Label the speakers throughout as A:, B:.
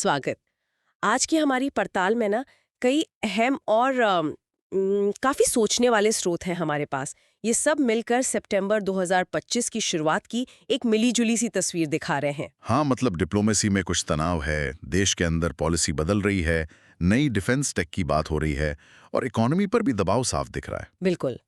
A: स्वागत। आज की हमारी पड़ताल में ना कई अहम और काफी सोचने वाले स्रोत हैं हमारे पास। ये सब मिलकर सितंबर 2025 की शुरुआत की एक मिली-जुली सी तस्वीर दिखा रहे हैं।
B: हाँ, मतलब डिप्लोमेसी में कुछ तनाव है, देश के अंदर पॉलिसी बदल रही है, नई डिफेंस टेक की बात हो रही है और इकोनॉमी पर भी दबाव साफ दिख रहा है।
A: बिल्कुल।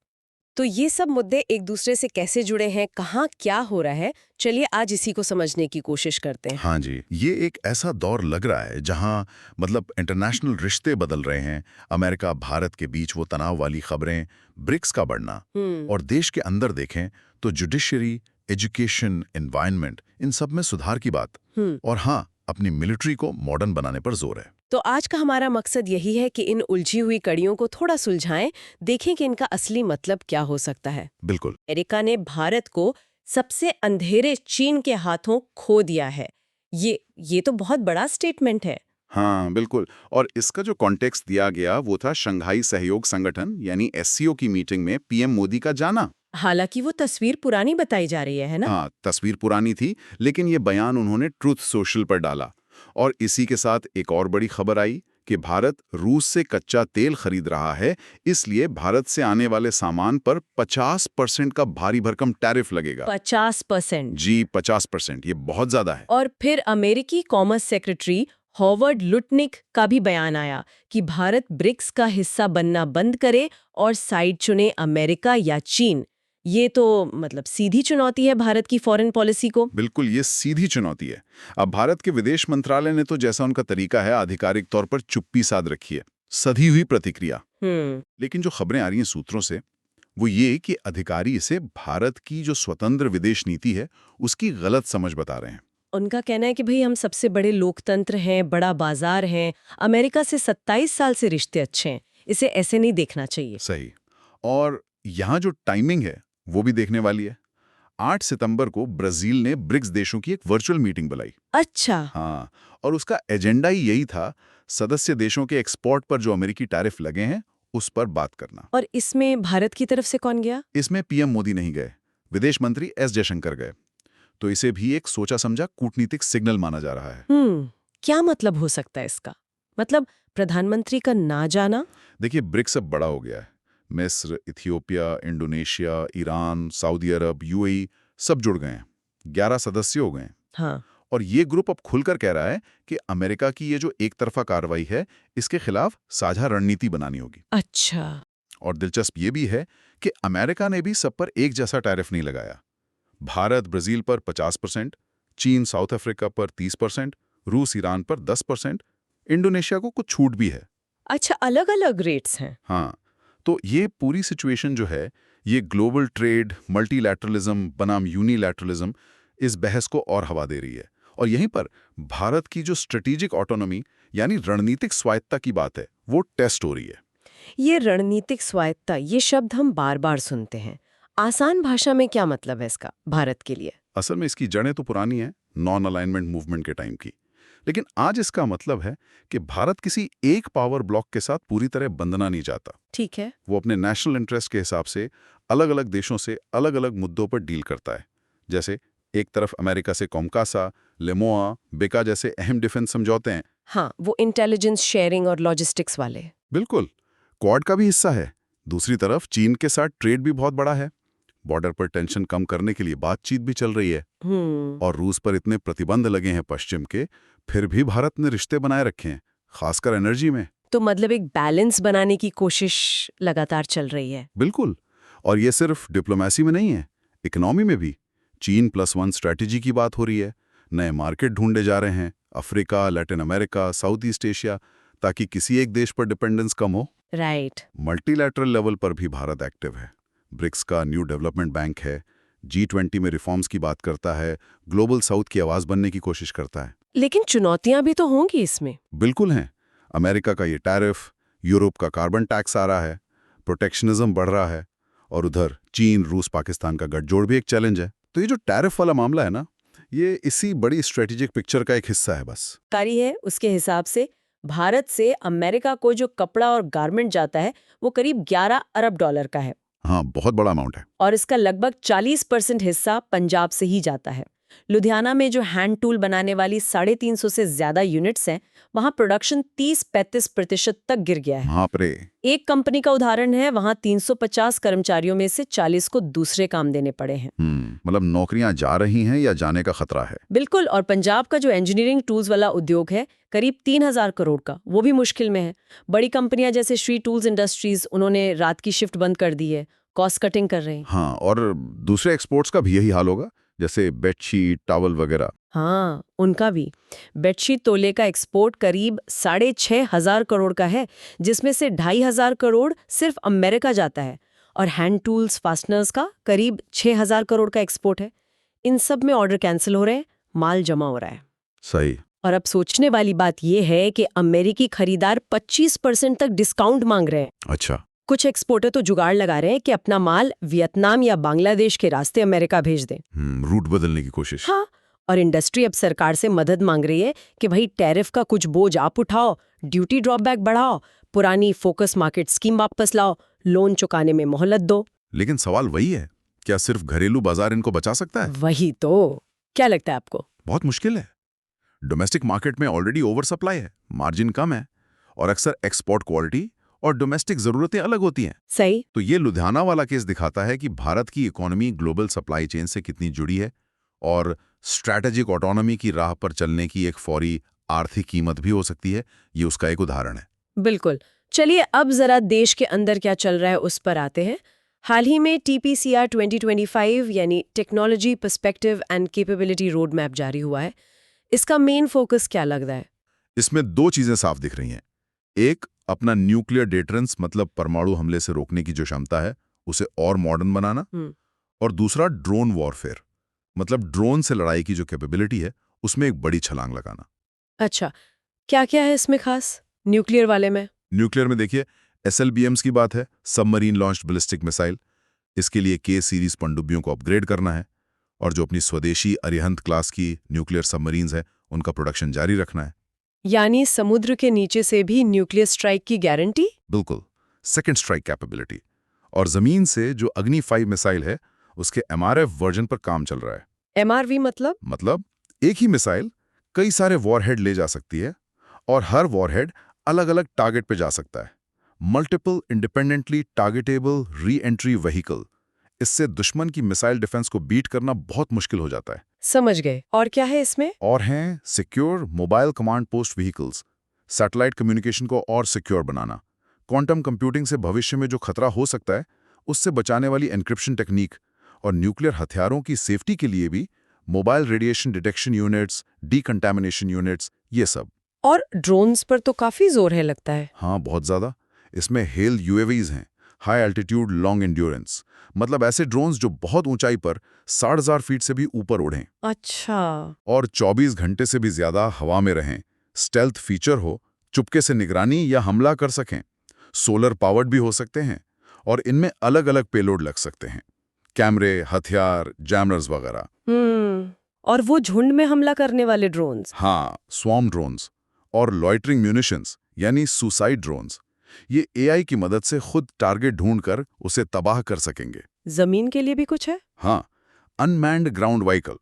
A: तो ये सब मुद्दे एक दूसरे से कैसे जुड़े हैं, कहाँ क्या हो रहा है, चलिए आज इसी को समझने की कोशिश करते हैं।
B: हाँ जी, ये एक ऐसा दौर लग रहा है जहाँ मतलब इंटरनेशनल रिश्ते बदल रहे हैं, अमेरिका भारत के बीच वो तनाव वाली खबरें, ब्रिक्स का बढ़ना
A: हम्म।
B: और देश के अंदर देखें तो जुडिशरी, एजुकेशन, एनवायरनमेंट इन सब में सुधार की बात।
A: हम्म।
B: और हाँ, अपनी मिलिट्री को मॉडर्न बनाने पर जोर है।
A: तो आज का हमारा मकसद यही है कि इन उलझी हुई कड़ियों को थोड़ा सुलझाएं, देखें कि इनका असली मतलब क्या हो सकता है।
B: बिल्कुल।
A: अमेरिका ने भारत को सबसे अंधेरे चीन के हाथों खो दिया है। ये तो बहुत बड़ा स्टेटमेंट है।
C: हाँ, बिल्कुल। और इसका जो कॉन्टेक्स्ट दिया गया वो था शंघाई सहयोग संगठन यानी एससीओ की मीटिंग में पीएम मोदी का जाना।
A: हालांकि वो तस्वीर पुरानी बताई जा रही है ना?
C: हाँ, तस्वीर पुरानी थी, लेकिन ये बयान उन्होंने ट्रुथ सोशल पर डाला। और इसी के साथ एक और बड़ी खबर आई कि भारत रूस से कच्चा तेल खरीद रहा है, इसलिए भारत से आने वाले सामान पर 50% का भारी भरकम टैरिफ लगेगा।
A: 50%?
C: जी, 50%, ये बहुत ज्यादा है।
A: और फिर अमेरिकी कॉमर्स सेक्रेटरी हॉवर्ड लुटनिक का भी बयान आया कि भारत ब्रिक्स का हिस्सा बनना बंद करे और साइड चुने अमेरिका या चीन। ये तो मतलब सीधी चुनौती है भारत की फॉरेन पॉलिसी को।
C: बिल्कुल, ये सीधी चुनौती है। अब भारत के विदेश मंत्रालय ने तो जैसा उनका तरीका है आधिकारिक तौर पर चुप्पी साध रखी है, सधी हुई प्रतिक्रिया।
A: हम्म।
C: लेकिन जो खबरें आ रही हैं सूत्रों से वो ये कि अधिकारी इसे भारत की जो स्वतंत्र विदेश नीति है उसकी गलत समझ बता रहे हैं।
A: उनका कहना है कि भाई हम सबसे बड़े लोकतंत्र हैं, बड़ा बाजार हैं, अमेरिका से 27 साल से रिश्ते अच्छे हैं, इसे ऐसे नहीं देखना चाहिए।
C: सही। और यहाँ जो टाइमिंग है वो भी देखने वाली है। 8 सितंबर को ब्राजील ने ब्रिक्स देशों की एक वर्चुअल मीटिंग बुलाई।
A: अच्छा।
C: हाँ, और उसका एजेंडा ही यही था, सदस्य देशों के एक्सपोर्ट पर जो अमेरिकी टैरिफ लगे हैं उस पर बात करना।
A: और इसमें भारत की तरफ से कौन गया?
C: इसमें पीएम मोदी नहीं गए, विदेश मंत्री एस जयशंकर गए। तो इसे भी एक सोचा समझा कूटनीतिक सिग्नल माना जा रहा है।
A: क्या मतलब हो सकता है इसका? मतलब प्रधानमंत्री का ना जाना?
C: देखिए, ब्रिक्स अब बड़ा हो गया है। मिस्र, इथियोपिया, इंडोनेशिया, ईरान, सऊदी अरब, यूएई सब जुड़ गए हैं। 11 सदस्य हो गए हैं।
A: हाँ।
C: और ये ग्रुप अब खुलकर कह रहा है कि अमेरिका की ये जो एक तरफा कार्रवाई है इसके खिलाफ साझा रणनीति बनानी होगी।
A: अच्छा।
C: और दिलचस्प ये भी है कि अमेरिका ने भी सब पर एक जैसा टैरिफ नहीं लगाया। भारत ब्राजील पर 50%, चीन साउथ अफ्रीका पर 30%, रूस ईरान पर 10%, इंडोनेशिया को कुछ छूट भी है।
A: अच्छा, अलग-अलग रेट्स हैं।
C: हाँ, तो ये पूरी सिचुएशन जो है, ये ग्लोबल ट्रेड, मल्टीलैटरलिज्म बनाम यूनिलैटरलिज्म इस बहस को और हवा दे रही है। और यहीं पर भारत की जो स्ट्रेटेजिक ऑटोनॉमी यानी रणनीतिक स्वायत्ता की बात है, वो टेस्ट हो रही है।
A: ये रणनीतिक स्वायत्ता, ये शब्द हम बार-बार सुनते हैं। आसान भाषा में क्या मतलब है इसका भारत के लिए?
C: असल में इसकी जड़ें तो पुरानी हैं, नॉन अलाइनमेंट मूवमेंट के टाइम की। लेकिन आज इसका मतलब है कि भारत किसी एक पावर ब्लॉक के साथ पूरी तरह बंधना नहीं चाहता।
A: ठीक है।
C: वो अपने नेशनल इंटरेस्ट के हिसाब से अलग-अलग देशों से अलग-अलग मुद्दों पर डील करता है। जैसे एक तरफ अमेरिका से कॉमकासा, लेमोआ, बेका जैसे अहम डिफेंस समझौते हैं।
A: हाँ, वो इंटेलिजेंस शेयरिंग और लॉजिस्टिक्स वाले।
C: बिल्कुल, क्वाड का भी हिस्सा है। दूसरी तरफ चीन के साथ ट्रेड भी बहुत बड़ा है। बॉर्डर पर टेंशन कम करने के लिए बातचीत भी चल रही है। और रूस पर इतने प्रतिबंध लगे हैं पश्चिम के, फिर भी भारत ने रिश्ते बनाए रखे हैं, खासकर एनर्जी में।
A: तो मतलब एक बैलेंस बनाने की कोशिश लगातार चल रही है।
C: बिल्कुल। और ये सिर्फ डिप्लोमेसी में नहीं है, इकोनॉमी में भी। चीन +1 स्ट्रैटेजी की बात हो रही है। नए मार्केट ढूंढे जा रहे हैं, Africa, Latin America, south east Asia, ताकि किसी एक देश पर डिपेंडेंस कम हो।
A: राइट।
C: मल्टीलैटरल लेवल पर भी भारत एक्टिव है। ब्रिक्स का न्यू डेवलपमेंट बैंक है, G20 में रिफॉर्म्स की बात करता है, ग्लोबल साउथ की आवाज बनने की कोशिश करता है।
A: लेकिन चुनौतियां भी तो होंगी इसमें।
C: बिल्कुल हैं। अमेरिका का ये टैरिफ, यूरोप का कार्बन टैक्स आ रहा है, प्रोटेक्शनिज्म बढ़ रहा है, और उधर चीन, रूस, पाकिस्तान का गठजोड़ भी एक चैलेंज है। तो ये जो टैरिफ वाला मामला है ना, ये इसी बड़ी स्ट्रेटेजिक पिक्चर का एक हिस्सा है बस।
A: कारी है उसके हिसाब से भारत से अमेरिका को जो कपड़ा और गारमेंट जाता है वो करीब 11 अरब डॉलर का है।
C: हाँ, बहुत बड़ा अमाउंट है।
A: और इसका लगभग 40% हिस्सा पंजाब से ही जाता है। लुधियाना में जो हैंड टूल बनाने वाली 350 से ज्यादा यूनिट्स हैं, वहां प्रोडक्शन 30-35% तक गिर गया है।
C: बाप रे।
A: एक कंपनी का उदाहरण है, वहां 350 कर्मचारियों में से 40 को दूसरे काम देने पड़े हैं।
C: मतलब नौकरियां जा रही हैं या जाने का खतरा है।
A: बिल्कुल। और पंजाब का जो इंजीनियरिंग टूल्स वाला उद्योग है, करीब 3000 करोड़ का, वो भी मुश्किल में है। बड़ी कंपनियां जैसे श्री टूल्स इंडस्ट्रीज, उन्होंने रात की शिफ्ट बंद कर दी है, कॉस्ट कटिंग कर रहे हैं।
C: हाँ, और दूसरे एक्सपोर्ट्स का भी यही हाल होगा, जैसे बेडशीट, टॉवल वगैरह।
A: हाँ, उनका भी। बेडशीट तोले का एक्सपोर्ट करीब 6500 करोड़ का है, जिसमें से 2500 करोड़ सिर्फ अमेरिका जाता है। और हैंड टूल्स फास्टनर्स का करीब 6000 करोड़ का एक्सपोर्ट है। इन सब में ऑर्डर कैंसिल हो रहे हैं, माल जमा हो रहा है।
C: सही।
A: और अब सोचने वाली बात यह है कि अमेरिकी खरीदार 25% तक डिस्काउंट मांग रहे हैं।
C: अच्छा।
A: कुछ एक्सपोर्टर तो जुगाड़ लगा रहे हैं कि अपना माल वियतनाम या बांग्लादेश के रास्ते अमेरिका भेज दें।
C: रूट बदलने की कोशिश।
A: हाँ, और इंडस्ट्री अब सरकार से मदद मांग रही है कि भाई टैरिफ का कुछ बोझ आप उठाओ, ड्यूटी ड्रॉबैक बढ़ाओ, पुरानी फोकस मार्केट स्कीम वापस लाओ, लोन चुकाने में मोहलत दो।
C: लेकिन सवाल वही है, क्या सिर्फ घरेलू बाजार इनको बचा सकता है?
A: वही तो। क्या लगता है आपको?
C: बहुत मुश्किल है। डोमेस्टिक मार्केट में ऑलरेडी ओवर सप्लाई है, मार्जिन कम है, और अक्सर एक्सपोर्ट क्वालिटी और डोमेस्टिक जरूरतें अलग होती हैं।
A: सही।
C: तो ये लुधियाना वाला केस दिखाता है कि भारत की इकोनॉमी ग्लोबल सप्लाई चेन से कितनी जुड़ी है, और स्ट्रैटेजिक ऑटोनॉमी की राह पर चलने की एक फौरी आर्थिक कीमत भी हो सकती है। ये उसका एक उदाहरण है।
A: बिल्कुल। चलिए अब जरा देश के अंदर क्या चल रहा है उस पर आते हैं। हाल ही में TPCR 2025 यानी technology perspective and capability road map जारी हुआ है। इसका मेन फोकस क्या लग रहा है?
C: इसमें दो चीजें साफ दिख रही हैं। एक, अपना न्यूक्लियर डिटरेंस मतलब परमाणु हमले से रोकने की जो क्षमता है उसे और मॉडर्न बनाना, और दूसरा ड्रोन वॉरफेयर मतलब ड्रोन से लड़ाई की जो कैपेबिलिटी है उसमें एक बड़ी छलांग लगाना।
A: अच्छा, क्या क्या है इसमें खास न्यूक्लियर वाले में?
C: न्यूक्लियर में देखिए, SLBMs की बात है, सबमरीन लॉन्च्ड बैलिस्टिक मिसाइल। इसके लिए K सीरीज पनडुब्बियों को अपग्रेड करना है, और जो अपनी स्वदेशी अरिहंत क्लास की न्यूक्लियर सबमरीन्स है उनका प्रोडक्शन जारी रखना है।
A: यानी समुद्र के नीचे से भी न्यूक्लियर स्ट्राइक की गारंटी?
C: बिल्कुल, सेकेंड स्ट्राइक कैपेबिलिटी। और जमीन से जो अग्नि 5 मिसाइल है उसके MRF वर्जन पर काम चल रहा है।
A: MRV
C: मतलब एक ही मिसाइल कई सारे वॉरहेड ले जा सकती है, और हर वॉरहेड अलग अलग टारगेट पे जा सकता है। Multiple independently targetable re entry vehicle. इससे दुश्मन की मिसाइल डिफेंस को बीट करना बहुत मुश्किल हो जाता है।
A: समझ गए। और क्या है इसमें?
C: और हैं secure mobile command post vehicles, satellite communication को और सिक्योर बनाना, क्वांटम कंप्यूटिंग से भविष्य में जो खतरा हो सकता है उससे बचाने वाली एन्क्रिप्शन टेक्निक, और न्यूक्लियर हथियारों की सेफ्टी के लिए भी mobile radiation detection units, decontamination units, ये सब।
A: और ड्रोन्स पर तो काफी जोर है लगता है।
C: हाँ, बहुत ज्यादा। इसमें हेल UAVs हैं, हाई एल्टीट्यूड लॉन्ग एंड्योरेंस, मतलब ऐसे ड्रोन्स जो बहुत ऊंचाई पर 60,000 फीट से भी ऊपर उड़ें।
A: अच्छा।
C: और 24 घंटे से भी ज्यादा हवा में रहें, स्टेल्थ फीचर हो, चुपके से निगरानी या हमला कर सकें। सोलर पावर्ड भी हो सकते हैं, और इनमें अलग अलग पेलोड लग सकते हैं, कैमरे, हथियार, जैमर्स वगैरह।
A: और वो झुंड में हमला करने वाले ड्रोन्स?
C: हाँ, स्वॉर्म ड्रोन्स और लॉइटरिंग म्यूनिशंस यानी सुसाइड ड्रोन्स। ये AI की मदद से खुद टारगेट ढूंढकर उसे तबाह कर सकेंगे।
A: जमीन के लिए भी कुछ है?
C: हाँ, अनमैन्ड ग्राउंड व्हीकल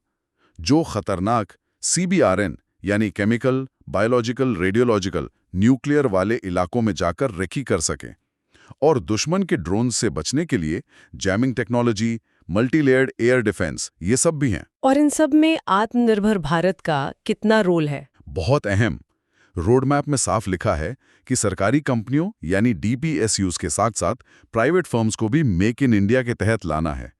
C: जो खतरनाक CBRN यानी केमिकल, बायोलॉजिकल, रेडियोलॉजिकल, न्यूक्लियर वाले इलाकों में जाकर रेकी कर सकें। और दुश्मन के ड्रोन से बचने के लिए jamming technology, multilayered air defence, ये सब भी हैं।
A: और इन सब में आत्मनिर्भर भारत का कितना रोल है?
C: बहुत अहम। रोड मैप में साफ लिखा है कि सरकारी कंपनियों यानी DPSUs के साथ साथ प्राइवेट फर्म्स को भी मेक इन इंडिया के तहत लाना है।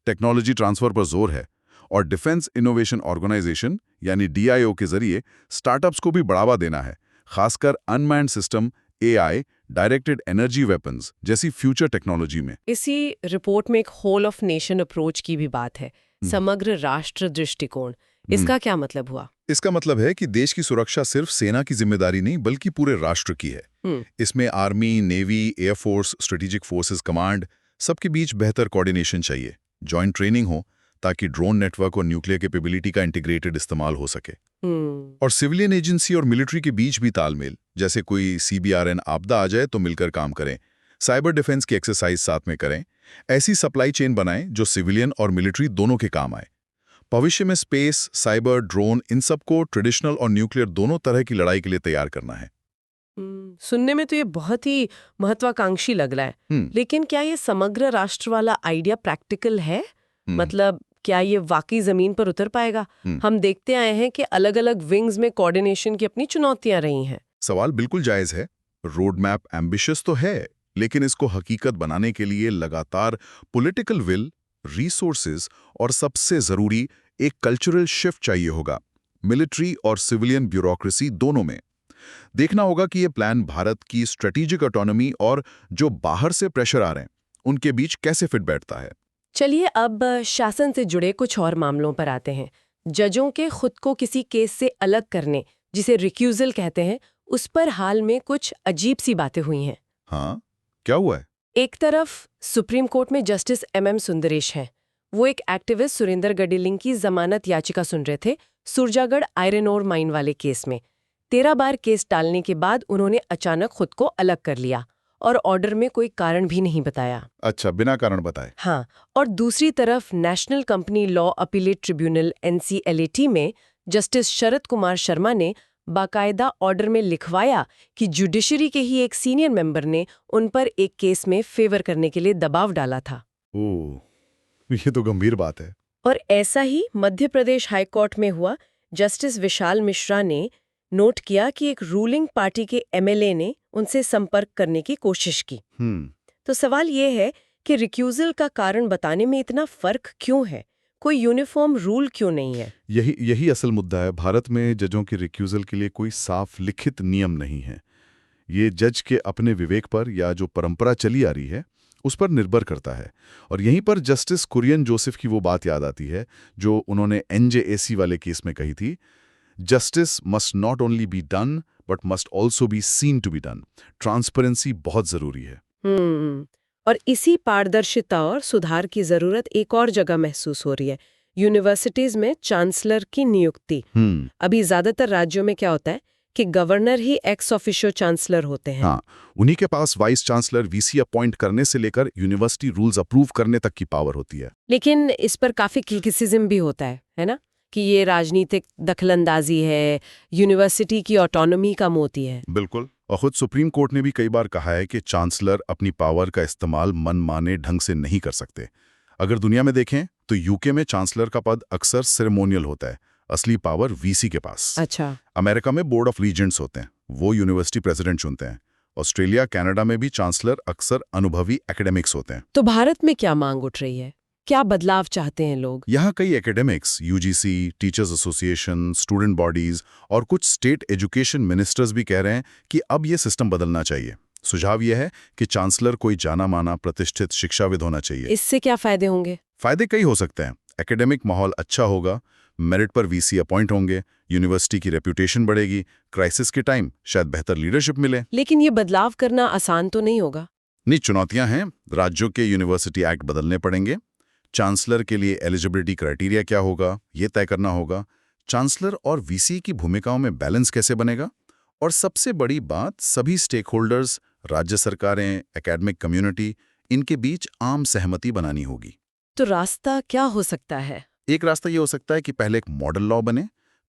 C: टेक्नोलॉजी ट्रांसफर पर जोर है, और डिफेंस इनोवेशन ऑर्गेनाइजेशन यानी DIO के जरिए स्टार्टअप्स को भी बढ़ावा देना है, खासकर unmanned system, AI, directed energy weapons जैसी फ्यूचर टेक्नोलॉजी में।
A: इसी रिपोर्ट में एक होल ऑफ नेशन अप्रोच की भी बात है, समग्र राष्ट्र दृष्टिकोण। इसका क्या मतलब हुआ?
C: इसका मतलब है कि देश की सुरक्षा सिर्फ सेना की जिम्मेदारी नहीं बल्कि पूरे राष्ट्र की है। इसमें army, navy, air force, strategic forces command, सबके बीच बेहतर कोऑर्डिनेशन चाहिए, जॉइंट ट्रेनिंग हो, ताकि ड्रोन नेटवर्क और न्यूक्लियर कैपेबिलिटी का इंटीग्रेटेड इस्तेमाल हो सके। और सिविलियन एजेंसी और मिलिट्री के बीच भी तालमेल, जैसे कोई CBRN आपदा आ जाए तो मिलकर काम करें, साइबर डिफेंस की एक्सरसाइज साथ में करें, ऐसी सप्लाई चेन बनाएं जो सिविलियन और मिलिट्री दोनों के काम आए। भविष्य में स्पेस, साइबर, ड्रोन, इन सबको ट्रेडिशनल और न्यूक्लियर दोनों तरह की लड़ाई के लिए तैयार करना है।
A: सुनने में तो ये बहुत ही महत्वाकांक्षी लग रहा है। लेकिन क्या ये समग्र राष्ट्र वाला आइडिया प्रैक्टिकल है? मतलब क्या ये वाकई जमीन पर उतर पाएगा? हम देखते आए हैं कि अलग अलग विंग्स में कोऑर्डिनेशन की अपनी चुनौतियां रही हैं।
C: सवाल बिल्कुल जायज है। रोड मैप एम्बिशियस तो है, लेकिन इसको हकीकत बनाने के लिए लगातार पॉलिटिकल विल, रिसोर्सेज और सबसे जरूरी एक कल्चरल शिफ्ट चाहिए होगा, मिलिट्री और सिविलियन ब्यूरोक्रेसी दोनों में। देखना होगा कि ये प्लान भारत की स्ट्रेटेजिक ऑटोनॉमी और जो बाहर से प्रेशर आ रहे हैं उनके बीच कैसे फिट बैठता है।
A: चलिए अब शासन से जुड़े कुछ और मामलों पर आते हैं। जजों के खुद को किसी केस से अलग करने, जिसे रिक्यूजल कहते हैं, उस पर हाल में कुछ अजीब सी बातें हुई हैं।
C: हाँ, क्या हुआ है?
A: एक तरफ सुप्रीम कोर्ट में जस्टिस MM सुंदरेश हैं। वो एक एक्टिविस्ट सुरेंद्र गडिलिंग की जमानत याचिका सुन रहे थे सुरजागढ़ आयरन ओर माइन वाले केस में। 13 बार केस टालने के बाद उन्होंने अचानक खुद को अलग कर लिया और ऑर्डर में कोई कारण भी नहीं बताया।
C: अच्छा, बिना कारण बताए?
A: हाँ, और दूसरी तरफ national company law appellate tribunal NCLAT में जस्टिस शरद कुमार शर्मा ने बाकायदा ऑर्डर में लिखवाया कि जुडिशरी के ही एक सीनियर मेंबर ने उन पर एक केस में फेवर करने के लिए दबाव डाला था।
C: ओह, ये तो गंभीर बात है।
A: और ऐसा ही मध्य प्रदेश हाईकोर्ट में हुआ। जस्टिस विशाल मिश्रा ने नोट किया कि एक रूलिंग पार्टी के MLA ने उनसे संपर्क करने की कोशिश की। तो सवाल ये है कि रिक्यूजल का कारण बताने में इतना फर्क क्यों है? कोई यूनिफॉर्म रूल क्यों नहीं है?
C: यही असल मुद्दा है। भारत में जजों की रिक्यूजल के लिए कोई साफ लिखित नियम नहीं है। ये जज के अपने विवेक पर या जो परंपरा चली आ रही है उस पर निर्भर करता है। और यहीं पर जस्टिस कुरियन जोसेफ की वो बात याद आती है जो उन्होंने NJAC वाले केस में कही थी, justice must not only be done but must also be seen to be done. Transparency बहुत जरूरी है।
A: और इसी पारदर्शिता और सुधार की जरूरत एक और जगह महसूस हो रही है, यूनिवर्सिटीज में चांसलर की नियुक्ति। अभी ज्यादातर राज्यों में क्या होता है कि गवर्नर ही एक्स ऑफिशियो चांसलर होते हैं।
C: हाँ, उन्हीं के पास वाइस चांसलर VC अपॉइंट करने से लेकर यूनिवर्सिटी रूल्स अप्रूव करने तक की पावर होती है।
A: लेकिन इस पर काफी क्रिटिसिज्म भी होता है ना, कि ये राजनीतिक दखलंदाजी है, यूनिवर्सिटी की ऑटोनॉमी कम होती है।
C: बिल्कुल, और खुद सुप्रीम कोर्ट ने भी कई बार कहा है कि चांसलर अपनी पावर का इस्तेमाल मनमाने ढंग से नहीं कर सकते। अगर दुनिया में देखें तो UK में चांसलर का पद अक्सर सेरेमोनियल होता है, असली पावर VC के पास।
A: अच्छा।
C: अमेरिका में बोर्ड ऑफ रीजेंट्स होते हैं, वो यूनिवर्सिटी प्रेसिडेंट चुनते हैं। ऑस्ट्रेलिया, कनाडा में भी चांसलर अक्सर अनुभवी एकेडमिक्स होते हैं।
A: तो भारत में क्या मांग उठ रही है? क्या बदलाव चाहते हैं लोग?
C: यहाँ कई academics, UGC, teachers association, student bodies और कुछ स्टेट एजुकेशन मिनिस्टर्स भी कह रहे हैं कि अब ये सिस्टम बदलना चाहिए। सुझाव यह है कि चांसलर कोई जाना माना प्रतिष्ठित शिक्षाविद होना चाहिए।
A: इससे क्या फायदे होंगे?
C: फायदे कई हो सकते हैं। एकेडमिक माहौल अच्छा होगा, मेरिट पर VC अपॉइंट होंगे, यूनिवर्सिटी की रेप्यूटेशन बढ़ेगी, क्राइसिस के टाइम शायद बेहतर लीडरशिप मिले।
A: लेकिन ये बदलाव करना आसान तो नहीं होगा।
C: नहीं, चुनौतियां हैं। राज्यों के यूनिवर्सिटी एक्ट बदलने पड़ेंगे। चांसलर के लिए एलिजिबिलिटी क्राइटेरिया क्या होगा, ये तय करना होगा। चांसलर और VC की भूमिकाओं में बैलेंस कैसे बनेगा? और सबसे बड़ी बात, सभी स्टेक होल्डर्स, राज्य सरकारें, एकेडमिक कम्युनिटी, इनके बीच आम सहमति बनानी होगी।
A: तो रास्ता क्या हो सकता है?
C: एक रास्ता ये हो सकता है कि पहले एक मॉडल लॉ बने,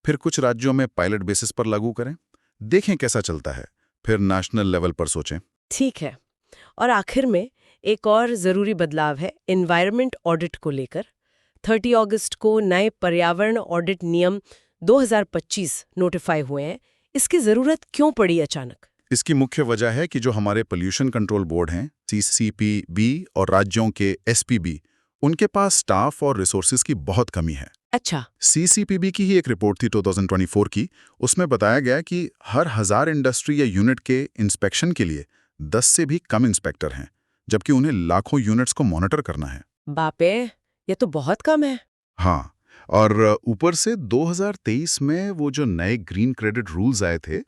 C: फिर कुछ राज्यों में पायलट बेसिस पर लागू करें, देखें कैसा चलता है, फिर नेशनल लेवल पर सोचें।
A: ठीक है। और आखिर में एक और जरूरी बदलाव है एनवायरनमेंट ऑडिट को लेकर। 30 अगस्त को नए पर्यावरण ऑडिट नियम 2025 नोटिफाई हुए हैं। इसकी जरूरत क्यों पड़ी अचानक?
C: इसकी मुख्य वजह है कि जो हमारे पोल्यूशन कंट्रोल बोर्ड हैं, CCPB, और राज्यों के SPB, उनके पास स्टाफ और रिसोर्सेज की बहुत कमी है।
A: अच्छा।
C: CCPB की ही एक रिपोर्ट थी 2024 की, उसमें बताया गया कि हर 1000 इंडस्ट्री या यूनिट के इंस्पेक्शन के लिए 10 से भी कम इंस्पेक्टर हैं, जबकि उन्हें लाखों यूनिट्स को मॉनिटर करना है।
A: बापे, ये तो बहुत कम है।
C: हाँ, और ऊपर से 2023 में वो जो नए ग्रीन क्रेडिट रूल्स आए थे,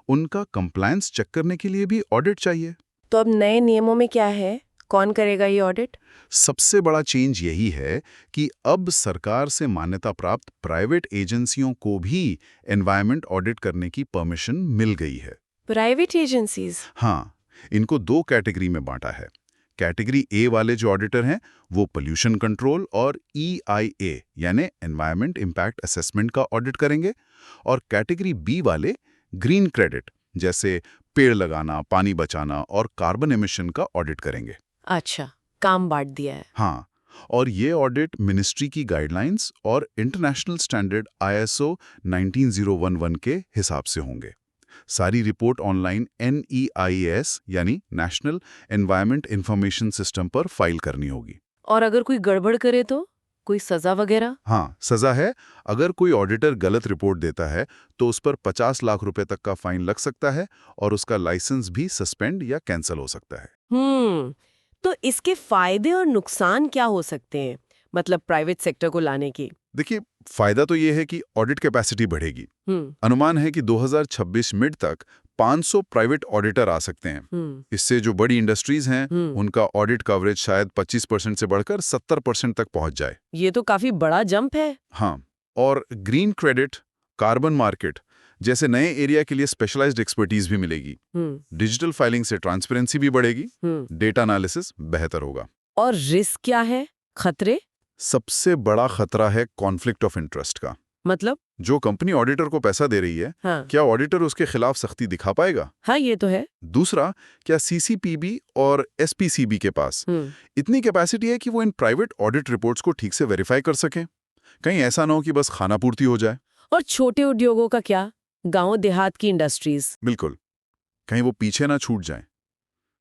C: उनका कंप्लायंस चेक करने के लिए भी ऑडिट चाहिए।
A: तो अब नए नियमों में क्या है? कौन करेगा ये ऑडिट?
C: सबसे बड़ा चेंज यही है कि अब सरकार से मान्यता प्राप्त प्राइवेट एजेंसियों को भी एनवायरनमेंट ऑडिट करने की परमिशन मिल गई है।
A: Private agencies?
C: हाँ, इनको 2 कैटेगरी में बांटा है। कैटेगरी ए वाले जो ऑडिटर हैं वो पोल्यूशन कंट्रोल और EIA यानी एनवायरमेंट इम्पैक्ट असेसमेंट का ऑडिट करेंगे, और कैटेगरी बी वाले ग्रीन क्रेडिट जैसे पेड़ लगाना, पानी बचाना और कार्बन एमिशन का ऑडिट करेंगे।
A: अच्छा, काम बांट दिया है।
C: हाँ, और ये ऑडिट मिनिस्ट्री की गाइडलाइंस और इंटरनेशनल स्टैंडर्ड ISO 19011 के हिसाब से होंगे। सारी रिपोर्ट ऑनलाइन NEIS यानी नेशनल एनवायरमेंट इंफॉर्मेशन सिस्टम पर फाइल करनी होगी।
A: और अगर कोई गड़बड़ करे तो कोई सजा वगैरह?
C: हाँ, सजा है। अगर कोई ऑडिटर गलत रिपोर्ट देता है तो उस पर 50 लाख रुपए तक का फाइन लग सकता है और उसका लाइसेंस भी सस्पेंड या कैंसिल हो सकता है।
A: तो इसके फायदे और नुकसान क्या हो सकते हैं, मतलब प्राइवेट सेक्टर को लाने की?
C: देखिए, फायदा तो ये है कि ऑडिट कैपेसिटी बढ़ेगी। अनुमान है कि 2026 मिड तक 500 प्राइवेट ऑडिटर आ सकते हैं। इससे जो बड़ी इंडस्ट्रीज हैं उनका ऑडिट कवरेज शायद 25% से बढ़कर 70% तक पहुंच जाए।
A: ये तो काफी बड़ा जंप है।
C: हाँ, और ग्रीन क्रेडिट, कार्बन मार्केट जैसे नए एरिया के लिए स्पेशलाइज्ड एक्सपर्टीज भी मिलेगी। डिजिटल फाइलिंग से ट्रांसपेरेंसी भी बढ़ेगी, डेटा एनालिसिस बेहतर होगा।
A: और रिस्क क्या है, खतरे?
C: सबसे बड़ा खतरा है कॉन्फ्लिक्ट ऑफ इंटरेस्ट का।
A: मतलब
C: जो कंपनी ऑडिटर को पैसा दे रही है,
A: हाँ।
C: क्या ऑडिटर उसके खिलाफ सख्ती दिखा पाएगा?
A: हाँ, ये तो है।
C: दूसरा, क्या CCPB और SPCB के पास इतनी कैपेसिटी है कि वो इन प्राइवेट ऑडिट रिपोर्ट्स को ठीक से वेरीफाई कर सकें? कहीं ऐसा ना हो कि बस खाना पूर्ति हो जाए।
A: और छोटे उद्योगों का क्या, गांव देहात की इंडस्ट्रीज?
C: बिल्कुल, कहीं वो पीछे ना छूट जाएं।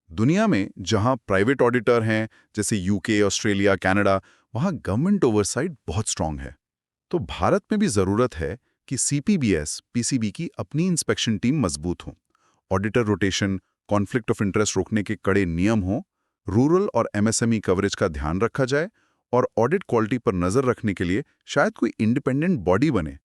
C: दुनिया में जहां प्राइवेट ऑडिटर हैं जैसे UK, ऑस्ट्रेलिया, कनाडा, वहां गवर्नमेंट ओवरसाइट बहुत स्ट्रांग है। तो भारत में भी जरूरत है कि CPBS, PCB की अपनी इंस्पेक्शन टीम मजबूत हो, auditor rotation, conflict of interest रोकने के कड़े नियम हो, रूरल और MSME कवरेज का ध्यान रखा जाए, और ऑडिट क्वालिटी पर नजर रखने के लिए शायद कोई इंडिपेंडेंट बॉडी बने।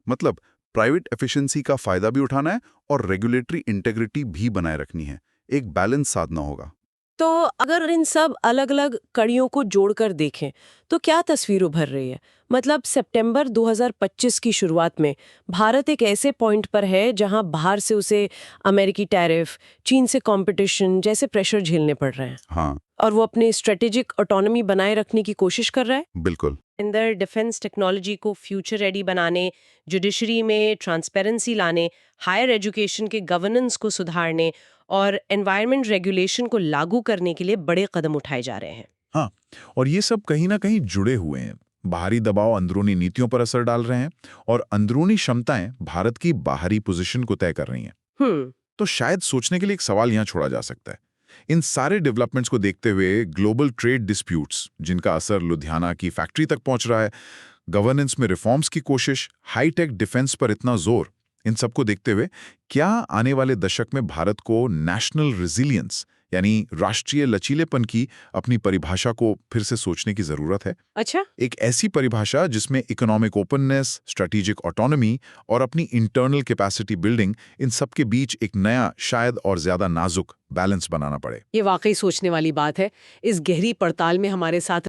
C: मतलब प्राइवेट एफिशिएंसी का फायदा भी उठाना है और रेगुलेटरी इंटेग्रिटी भी बनाए रखनी है। एक बैलेंस साधना होगा।
A: तो अगर इन सब अलग अलग कड़ियों को जोड़कर देखें तो क्या तस्वीर उभर रही है? मतलब सितंबर 2025 की शुरुआत में भारत एक ऐसे पॉइंट पर है जहां बाहर से उसे अमेरिकी टैरिफ, चीन से कंपटीशन जैसे प्रेशर झेलने पड़ रहे हैं।
C: हाँ,
A: और वो अपनी स्ट्रेटेजिक ऑटोनॉमी बनाए रखने की कोशिश कर रहा है।
C: बिल्कुल।
A: अंदर डिफेंस टेक्नोलॉजी को फ्यूचर रेडी बनाने, जुडिशरी में ट्रांसपेरेंसी लाने, हायर एजुकेशन के गवर्नेंस को सुधारने और एनवायरनमेंट रेगुलेशन को लागू करने के लिए बड़े कदम उठाए जा रहे हैं।
D: हाँ, और ये सब कहीं ना कहीं जुड़े हुए हैं। बाहरी दबाव अंदरूनी नीतियों पर असर डाल रहे हैं और अंदरूनी क्षमताएं भारत की बाहरी पोजीशन को तय कर रही हैं। तो शायद सोचने के लिए एक सवाल यहाँ छोड़ा जा सकता है। इन सारे डेवलपमेंट्स को देखते हुए ग्लोबल ट्रेड डिस्प्यूट्स, जिनका असर लुधियाना की फैक्ट्री तक पहुंच रहा है, गवर्नेंस में रिफॉर्म्स की कोशिश, हाईटेक डिफेंस पर इतना जोर, इन सबको देखते हुए क्या आने वाले दशक में भारत को नेशनल रेजिलियंस यानी राष्ट्रीय लचीलेपन की अपनी परिभाषा को फिर से सोचने की जरूरत है?
A: अच्छा,
D: एक ऐसी परिभाषा जिसमें इकोनॉमिक ओपननेस, स्ट्रेटेजिक ऑटोनॉमी और अपनी इंटरनल कैपेसिटी बिल्डिंग, इन सब के बीच एक नया, शायद और ज्यादा नाजुक बैलेंस बनाना पड़े।
A: ये वाकई सोचने वाली बात है। इस गहरी पड़ताल में हमारे साथ